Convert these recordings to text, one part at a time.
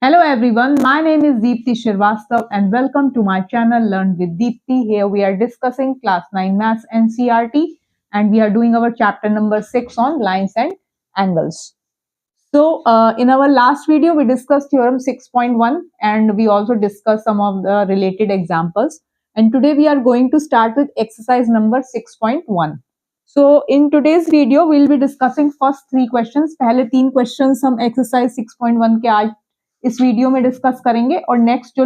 Hello everyone, my name is Deepti Shrivastava and welcome to my channel Learn with Deepti. Here we are discussing class 9 maths NCERT and we are doing our chapter number 6 on lines and angles. So in our last video we discussed theorem 6.1 and we also discussed some of the related examples, and today we are going to start with exercise number 6.1. So in today's video we'll be discussing first 3 questions. पहले 3 questions हम exercise 6.1 के आज इस video में discuss करेंगे और next जो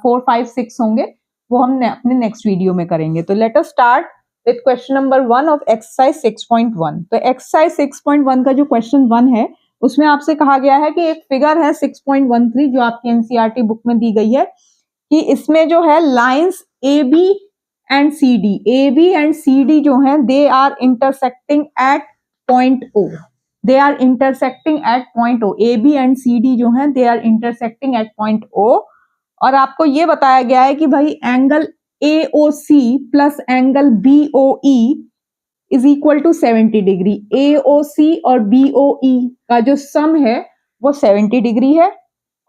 4, 5, 6 होंगे वो हम अपने नेक्स्ट वीडियो में करेंगे. तो let us start with question number 1 of exercise 6.1. तो एक्सरसाइज 6.1 का जो क्वेश्चन 1 है उसमें आपसे कहा गया है कि एक फिगर है 6.13 जो आपकी एनसीईआरटी बुक में दी गई है कि इसमें जो है lines A B and C D जो है they are intersecting at point O. They are intersecting at point O. AB and CD जो हैं they are intersecting at point O. और आपको ये बताया गया है कि भाई angle AOC plus angle BOE is equal to 70 degree. AOC और BOE का जो सम है वो 70 डिग्री है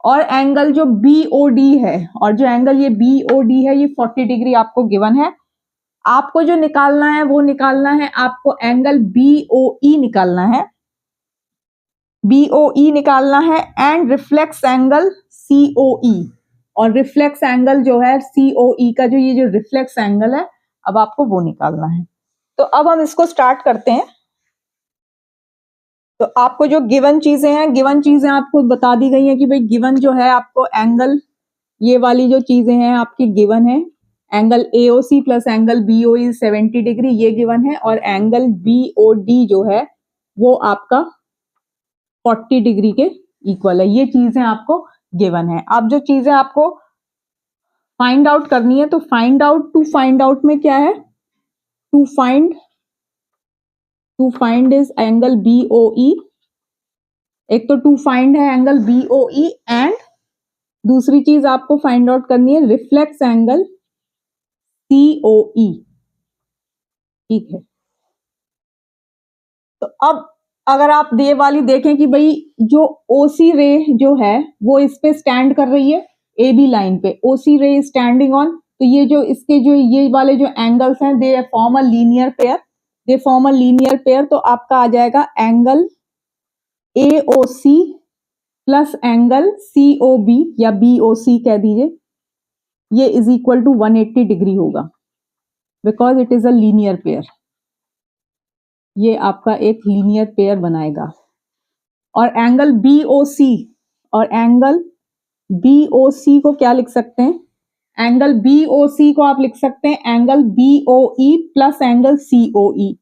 और एंगल जो BOD है और जो एंगल ये BOD है ये 40 डिग्री आपको गिवन है. आपको जो निकालना है वो निकालना है, आपको एंगल BOE निकालना है, BOE निकालना है एंड रिफ्लेक्स एंगल COE. और रिफ्लेक्स एंगल जो है COE का जो ये रिफ्लेक्स एंगल है अब आपको वो निकालना है. तो अब हम इसको स्टार्ट करते हैं. तो आपको जो गिवन चीजें आपको बता दी गई हैं कि भाई गिवन जो है आपको एंगल ये वाली जो चीजें हैं आपकी गिवन है. Angle AOC plus angle BOE 70 degree ये गिवन है और एंगल BOD जो है वो आपका 40 डिग्री के इक्वल है. ये चीजें आपको गिवन है. अब जो चीजें आपको फाइंड आउट करनी है तो फाइंड आउट में क्या है, to find is angle BOE. एक तो टू फाइंड है एंगल BOE एंड दूसरी चीज आपको फाइंड आउट करनी है रिफ्लेक्स एंगल COE. ठीक है. तो अब अगर आप ये वाली देखें कि भाई जो OC रे जो है वो इस पे स्टैंड कर रही है AB लाइन पे. OC रे स्टैंडिंग ऑन, तो ये जो इसके जो ये वाले जो एंगल्स हैं they form a linear pair. तो आपका आ जाएगा angle AOC plus angle COB या BOC कह दीजिए, ये इज इक्वल टू 180 डिग्री होगा because it is a linear pair. ये आपका एक लीनियर पेयर बनाएगा. और एंगल BOC को क्या लिख सकते हैं, एंगल BOC को आप लिख सकते हैं angle BOE plus angle COE.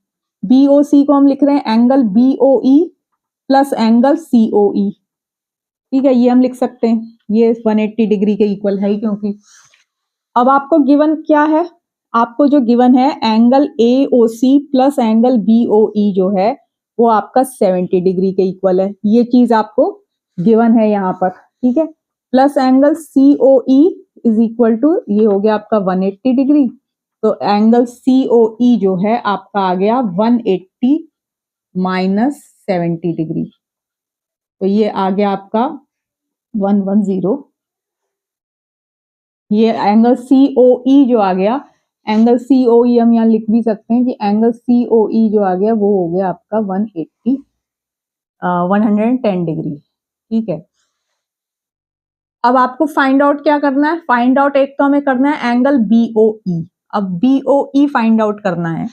BOC को हम लिख रहे हैं angle BOE plus angle COE. ठीक है, ये हम लिख सकते हैं. ये 180 डिग्री के इक्वल है क्योंकि अब आपको गिवन क्या है, आपको जो गिवन है angle AOC plus angle BOE जो है वो आपका 70 डिग्री के इक्वल है. ये चीज आपको गिवन है यहाँ पर. ठीक है, plus angle COE is equal to ये हो गया आपका 180 डिग्री. तो एंगल COE जो है आपका आ गया 180 माइनस 70 डिग्री. तो ये आ गया आपका 110. ये एंगल COE जो आ गया, एंगल COE हम यहाँ लिख भी सकते हैं कि एंगल COE जो आ गया वो हो गया आपका 110 डिग्री. ठीक है. अब आपको फाइंड आउट क्या करना है, फाइंड आउट एक तो हमें करना है एंगल BOE. अब BOE फाइंड आउट करना है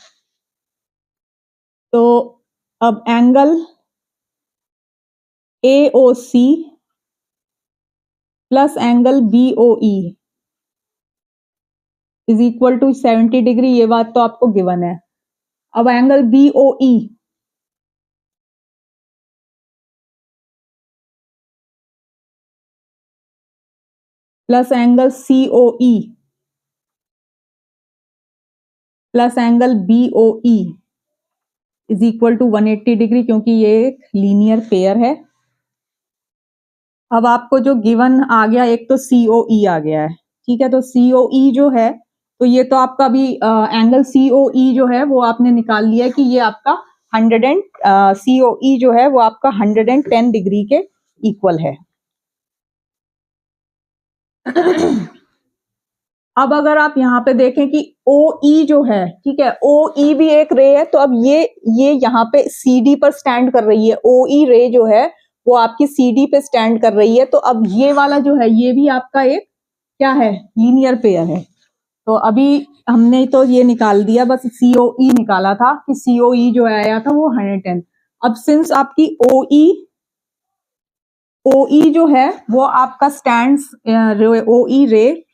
तो अब angle AOC plus angle BOE is equal to 70 degree, ये बात तो आपको गिवन है. अब angle BOE plus angle COE plus angle BOE is equal to 180 degree क्योंकि ये एक लीनियर पेयर है. अब आपको जो गिवन आ गया एक तो COE आ गया है. ठीक है, तो COE जो है तो ये तो आपका अभी एंगल COE जो है वो आपने निकाल लिया है कि ये आपका COE जो है वो आपका 110 डिग्री के इक्वल है. अब अगर आप यहाँ पे देखें कि OE जो है, ठीक है, OE भी एक रे है, तो अब ये यहाँ पे CD पर स्टैंड कर रही है। OE रे जो है वो आपकी CD पे स्टैंड कर रही है, तो अब ये वाला जो है ये भी आपका एक क्या है, लीनियर पेयर है। तो अभी हमने तो ये निकाल दिया, बस COE निकाला था कि COE जो आया था वो 110। अब सिंस आपकी OE जो है वो आपका स्टैंड्स OE रे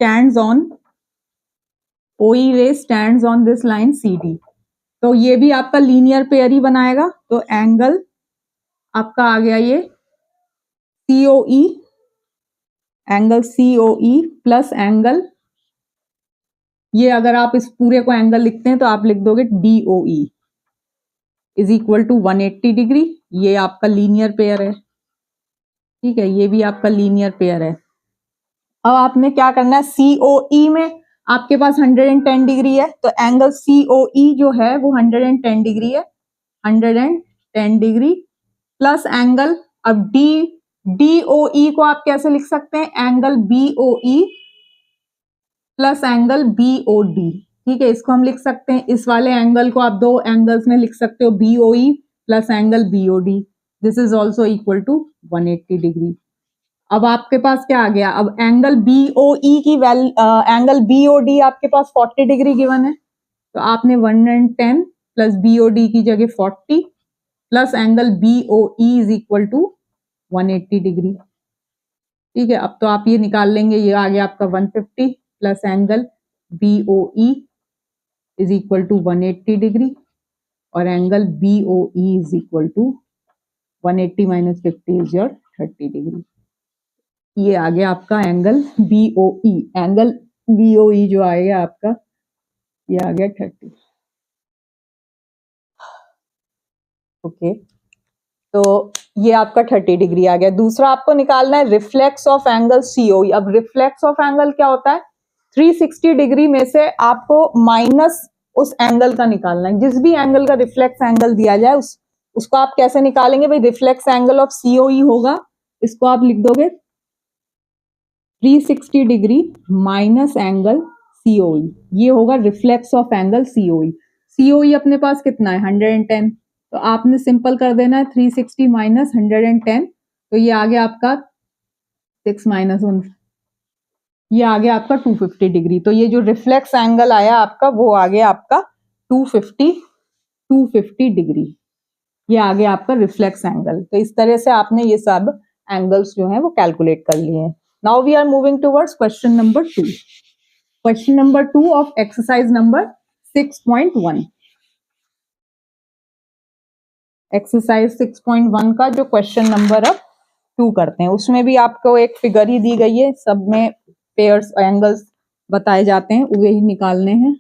stands on OE ray stands on this line CD, तो ये भी आपका लीनियर पेयर ही बनाएगा। तो एंगल आपका आ गया ये COE, angle COE plus angle, ये अगर आप इस पूरे को एंगल लिखते हैं तो आप लिख दोगे DOE is equal to 180 degree. ये आपका लीनियर पेयर है, ठीक है, ये भी आपका लीनियर पेयर है। अब आपने क्या करना है, COE में आपके पास 110 डिग्री है, तो एंगल COE जो है वो 110 डिग्री है, 110 डिग्री प्लस एंगल, अब DOE को आप कैसे लिख सकते हैं, angle BOE plus angle BOD, ठीक है, इसको हम लिख सकते हैं, इस वाले एंगल को आप दो एंगल्स में लिख सकते हो, BOE plus angle BOD, this is also equal to 180 degree. अब आपके पास क्या आ गया, अब एंगल BOE की एंगल BOD आपके पास 40 डिग्री गिवन है, तो आपने 110 प्लस BOD की जगह 40 plus angle BOE is equal to 180 degree, ठीक है। अब तो आप ये निकाल लेंगे, ये आ गया आपका 150 plus angle BOE is equal to 180 degree और angle BOE is equal to 180 minus 50 is your 30 degree. ये आ गया आपका एंगल BOE, एंगल BOE जो आएगा आपका ये आ गया 30। ओके, तो ये आपका 30 डिग्री आ गया। दूसरा आपको निकालना है रिफ्लेक्स ऑफ एंगल COE। अब रिफ्लेक्स ऑफ एंगल क्या होता है, 360 डिग्री में से आपको माइनस उस एंगल का निकालना है। जिस भी एंगल का रिफ्लेक्स एंगल दिया जाए उसको आप कैसे निकालेंगे भाई, रिफ्लेक्स एंगल ऑफ COE होगा, इसको आप लिख दोगे 360 डिग्री माइनस एंगल COE, ये होगा reflex of angle COE। COE अपने पास कितना है 110, तो आपने सिंपल कर देना है 360 माइनस 110, तो ये आ गया आपका 6 माइनस 1, ये आ गया आपका 250 डिग्री। तो ये जो रिफ्लेक्स एंगल आया आपका वो आ गया आपका 250 डिग्री, ये आ गया आपका रिफ्लेक्स एंगल। तो इस तरह से आपने ये सब एंगल्स जो है वो कैलकुलेट कर लिए हैं। Now we are moving towards question number 2। Question number 2 of exercise number 6.1। Exercise 6.1 का जो क्वेश्चन नंबर अब 2 करते हैं, उसमें भी आपको एक फिगर ही दी गई है, सब में पेयर्स एंगल्स बताए जाते हैं, वही निकालने हैं।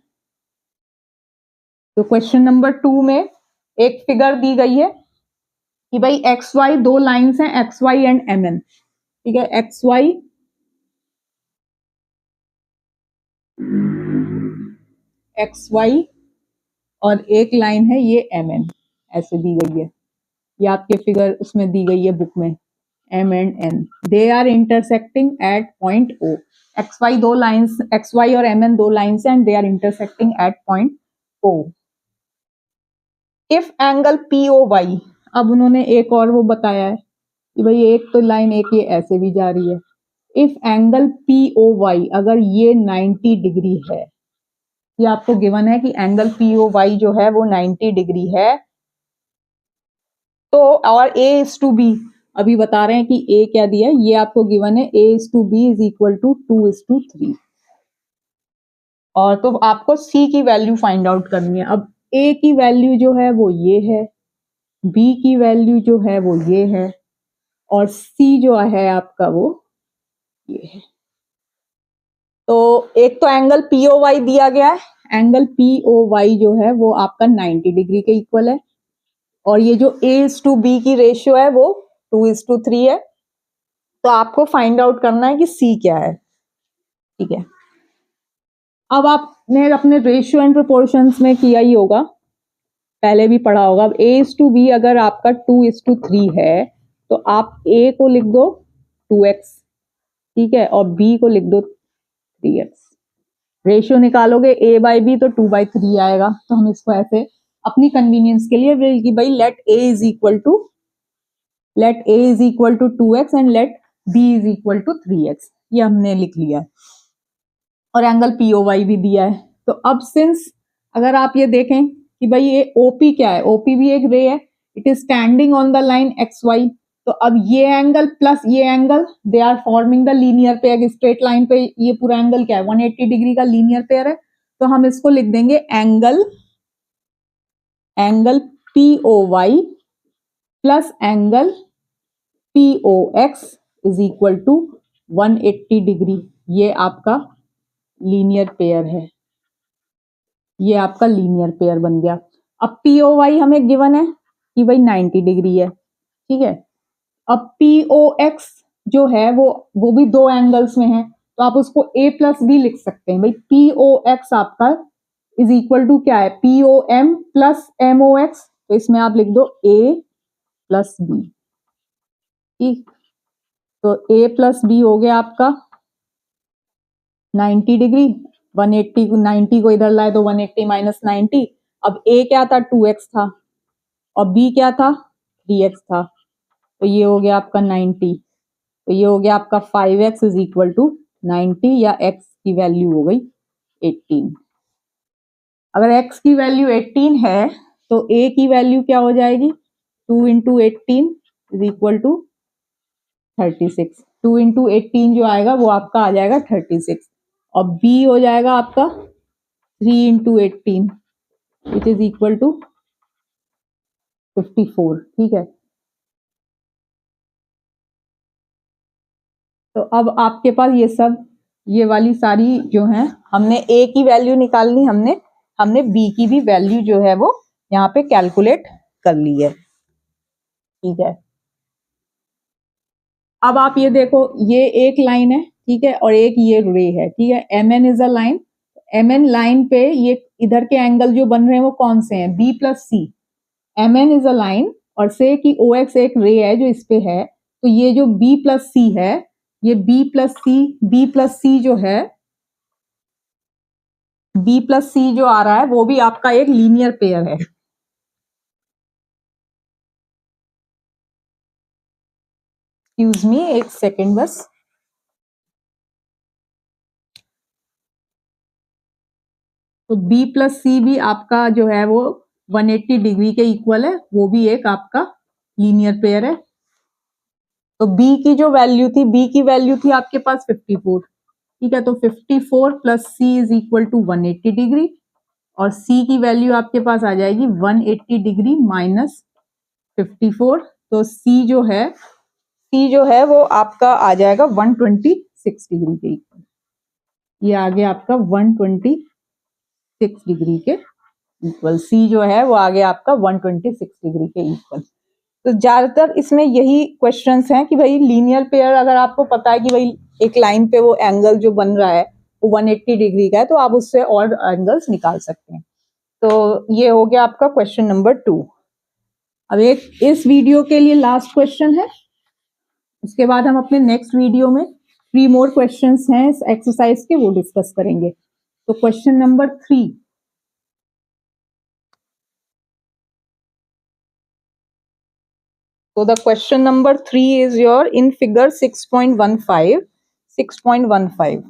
तो क्वेश्चन नंबर 2 में एक फिगर दी गई है कि भाई XY दो लाइंस हैं, XY एंड MN, ठीक है, XY और एक लाइन है ये MN, ऐसे दी गई है, ये आपके फिगर उसमें दी गई है बुक में, M and N, they are intersecting at point O। XY दो लाइंस, XY और MN दो lines and they are intersecting at point O। If angle POY, अब उन्होंने एक और वो बताया है कि भाई एक तो लाइन एक ये ऐसे भी जा रही है, इफ एंगल POY अगर ये 90 डिग्री है, ये आपको गिवन है कि एंगल POY जो है वो 90 डिग्री है, तो और A:B अभी बता रहे हैं कि A क्या दिया है, ये आपको गिवन है A:B इज इक्वल टू 2:3, और तो आपको C की वैल्यू फाइंड आउट करनी है। अब A की वैल्यू जो है वो ये है, B की वैल्यू जो है वो ये है, और C जो है आपका वो ये है। तो एक तो एंगल POY दिया गया है, एंगल POY जो है वो आपका 90 डिग्री के इक्वल है, और ये जो A:B की रेशियो है वो 2:3 है, तो आपको फाइंड आउट करना है कि C क्या है, ठीक है। अब आपने अपने रेशियो एंड प्रोपोर्शंस में किया ही होगा, पहले भी पढ़ा होगा। अब A:B अगर आपका 2:3 है, तो आप A को लिख दो 2x, ठीक है, और b को लिख दो 3x। रेशियो निकालोगे a बाई बी तो 2/3 आएगा। तो हम इसको ऐसे अपनी कन्वीनियंस के लिए विल कि भाई let a is equal to 2x and let b is equal to 3x, ये हमने लिख लिया है। और एंगल POY भी दिया है। तो अब सिंस अगर आप ये देखें कि भाई ये OP क्या है, OP भी एक रे है, it is standing on the line XY। तो अब ये एंगल प्लस ये angle they are forming the linear pair. Straight line पे ये पूरा एंगल क्या है, 180 डिग्री का लीनियर पेयर है। तो हम इसको लिख देंगे angle POY plus angle POX is equal to 180 degree. ये आपका लीनियर पेयर है, ये आपका लीनियर पेयर बन गया। अब POY हमें गिवन है कि भाई 90 डिग्री है, ठीक है। अब POX जो है वो भी दो एंगल्स में है, तो आप उसको A प्लस बी लिख सकते हैं। भाई POX आपका इज इक्वल टू क्या है, POM प्लस MOX। तो इसमें आप लिख दो A प्लस बी, ठीक। तो A प्लस बी हो गया आपका 90 डिग्री। 180 को 90 को इधर लाए तो 180 माइनस 90। अब A क्या था, 2x था, और B क्या था, 3x था। तो ये हो गया आपका 90। तो ये हो गया आपका 5x इज इक्वल टू 90, या x की वैल्यू हो गई 18। अगर x की वैल्यू 18 है तो a की वैल्यू क्या हो जाएगी, 2 into 18 is equal to 36। 2 into 18 जो आएगा वो आपका आ जाएगा 36। और b हो जाएगा आपका 3 into 18 which is equal to 54, ठीक है। तो अब आपके पास ये वाली सारी जो है, हमने a की वैल्यू निकालनी, हमने b की भी वैल्यू जो है वो यहाँ पे कैलकुलेट कर ली है, ठीक है। अब आप ये देखो, ये एक लाइन है, ठीक है, और एक ये रे है, ठीक है। MN is a line. MN line पे ये इधर के एंगल जो बन रहे हैं वो कौन से हैं, B plus C। MN is a line, और से कि OX एक रे है जो इस पे है। तो ये जो B प्लस C है, ये B प्लस C जो है, B प्लस C जो आ रहा है वो भी आपका एक लीनियर पेयर है। एक्सक्यूज मी, एक सेकेंड बस। तो B प्लस C भी आपका जो है वो 180 डिग्री के इक्वल है, वो भी एक आपका लीनियर पेयर है। तो B की जो वैल्यू थी, B की वैल्यू थी आपके पास 54, ठीक है। तो 54 plus C is equal to 180 degree, और C की वैल्यू आपके पास आ जाएगी 180 डिग्री माइनस 54। तो C जो है वो आपका आ जाएगा 126 डिग्री के इक्वल। ये आ गया आपका 126 डिग्री के इक्वल। C जो है वो आ गया आपका 126 डिग्री के इक्वल। तो ज्यादातर इसमें यही क्वेश्चंस हैं कि भाई लीनियर पेयर, अगर आपको पता है कि भाई एक लाइन पे वो एंगल जो बन रहा है वो 180 डिग्री का है, तो आप उससे और एंगल्स निकाल सकते हैं। तो ये हो गया आपका क्वेश्चन नंबर 2। अब एक इस वीडियो के लिए लास्ट क्वेश्चन है, उसके बाद हम अपने नेक्स्ट वीडियो में 3 मोर क्वेश्चंस हैं इस एक्सरसाइज के, वो डिस्कस करेंगे। तो question number 3, so the question number 3 is your in figure 6.15।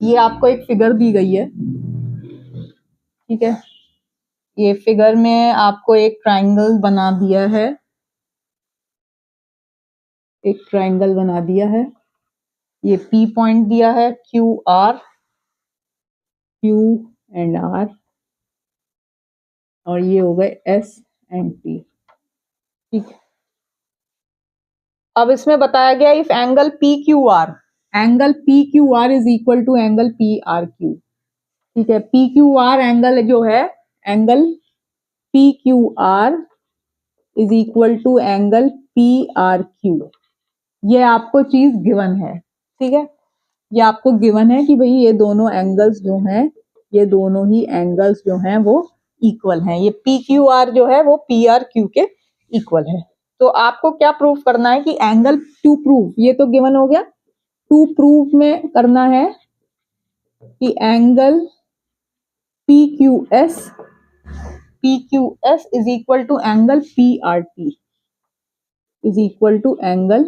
ये आपको एक फिगर दी गई है, ठीक है। ये फिगर में आपको एक ट्राइंगल बना दिया है, एक ट्राइंगल बना दिया है। ये P पॉइंट दिया है, Q एंड R, और ये हो गए S एंड T, ठीक है। अब इसमें बताया गया if angle P Q R is equal to angle PRQ, ठीक है। PQR एंगल जो है, angle PQR is equal to angle PRQ, ये आपको चीज गिवन है, ठीक है। ये आपको गिवन है कि भाई ये दोनों एंगल्स जो हैं, ये दोनों ही एंगल्स जो हैं वो इक्वल हैं। ये PQR जो है वो PRQ के इक्वल है। तो आपको क्या प्रूव करना है कि एंगल टू प्रूव, ये तो गिवन हो गया, टू प्रूव में करना है कि angle PQS is equal to angle PRT is equal to angle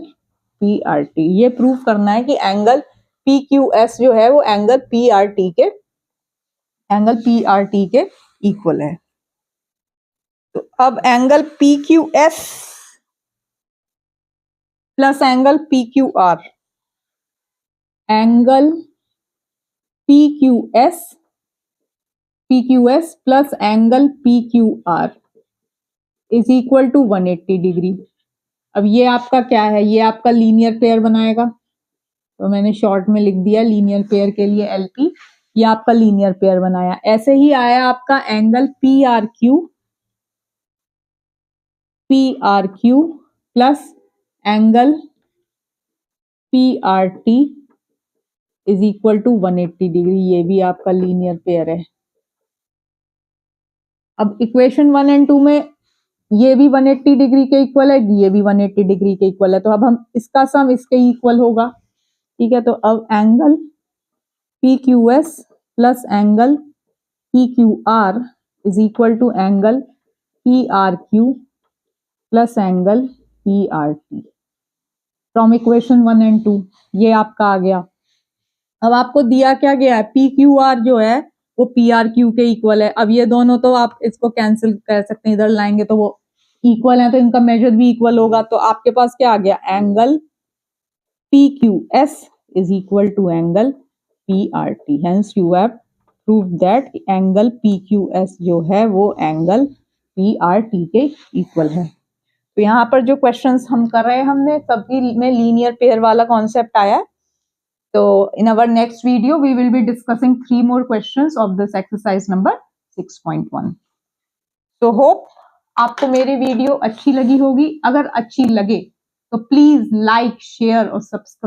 PRT। ये प्रूव करना है कि एंगल PQS जो है वो एंगल PRT के इक्वल है। तो अब angle PQS plus angle PQR, angle PQS plus angle PQR is equal to 180 degree. अब ये आपका क्या है, ये आपका लीनियर पेयर बनाएगा, तो मैंने शॉर्ट में लिख दिया लीनियर पेयर के लिए LP, ये आपका लीनियर पेयर बनाया। ऐसे ही आया आपका angle PRQ plus angle PRT is equal to 180 degree, ये भी आपका लीनियर पेयर है। अब इक्वेशन 1 एंड 2 में ये भी 180 डिग्री के इक्वल है, ये भी 180 डिग्री के इक्वल है, तो अब हम इसका सम इसके इक्वल होगा, ठीक है। तो अब angle PQS plus angle PQR is equal to angle PRQ plus angle PRT from equation 1 and 2, ये आपका आ गया। अब आपको दिया क्या गया है, PQR जो है वो PRQ के इक्वल है। अब ये दोनों तो आप इसको कैंसिल कर सकते हैं, इधर लाएंगे तो वो इक्वल है, तो इनका मेजर भी इक्वल होगा। तो आपके पास क्या आ गया, angle PQS is equal to angle PRT। Hence you have prove that angle PQS जो है वो एंगल PRT के इक्वल है। तो यहाँ पर जो क्वेश्चंस हम कर रहे हैं, हमने सभी में लीनियर पेयर वाला कॉन्सेप्ट आया है। So in our next video, we will be discussing 3 more questions of this exercise number 6.1. So hope आपको मेरी वीडियो अच्छी लगी होगी। अगर अच्छी लगे तो प्लीज लाइक, शेयर और सब्सक्राइब